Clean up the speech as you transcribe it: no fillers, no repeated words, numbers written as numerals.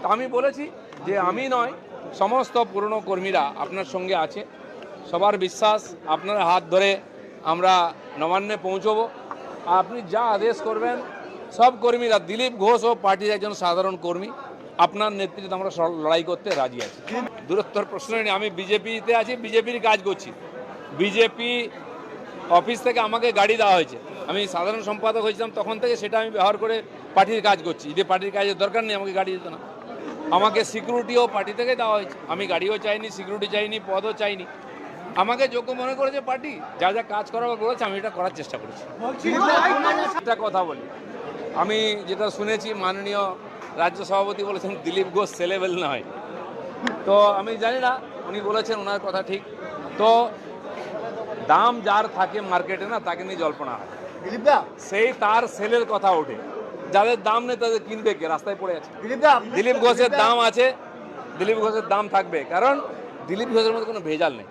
তো আমি বলেছি যে আমি নয়, সমস্ত পুরনো কর্মীরা আপনার সঙ্গে আছে, সবার বিশ্বাস আপনার হাত ধরে আমরা নবান্নে পৌঁছবো। আপনি যা আদেশ করবেন, সব কর্মীরা, দিলীপ ঘোষ ও পার্টির একজন সাধারণ কর্মী, আপনার নেতৃত্বে আমরা লড়াই করতে রাজি আছি। দূরত্বর প্রশ্ন নেই, আমি বিজেপিতে আছি, বিজেপির কাজ করছি। বিজেপি অফিস থেকে আমাকে গাড়ি দেওয়া হয়েছে, আমি সাধারণ সম্পাদক হয়েছিলাম তখন থেকে, সেটা আমি ব্যবহার করে পার্টির কাজ করছি। যে পার্টির কাজের দরকার নেই আমাকে গাড়ি দিত না, আমাকে সিকিউরিটিও পার্টি থেকে দেওয়া হয়েছে। আমি গাড়িও চাইনি, সিকিউরিটি চাইনি, পদও চাইনি। আমাকে যোগ্য মনে করেছে পার্টি, যা যা কাজ করার বলেছে আমি এটা করার চেষ্টা করেছি। একটা কথা বলি, আমি যেটা শুনেছি মাননীয় রাজ্য সভাপতি বলেছেন দিলীপ ঘোষ ছেলেবেল নয়, তো আমি জানি না, উনি বলেছেন, ওনার কথা ঠিক। তো দাম যার থাকে মার্কেটে না, তাকে নিয়ে জল্পনা হয়, সেই তার সেলের কথা ওঠে। যাদের দাম নেই তাদের কিনবে কে, রাস্তায় পড়ে আছে। দিলীপ ঘোষের দাম আছে, দিলীপ ঘোষের দাম থাকবে, কারণ দিলীপ ঘোষের মধ্যে কোনো ভেজাল নেই।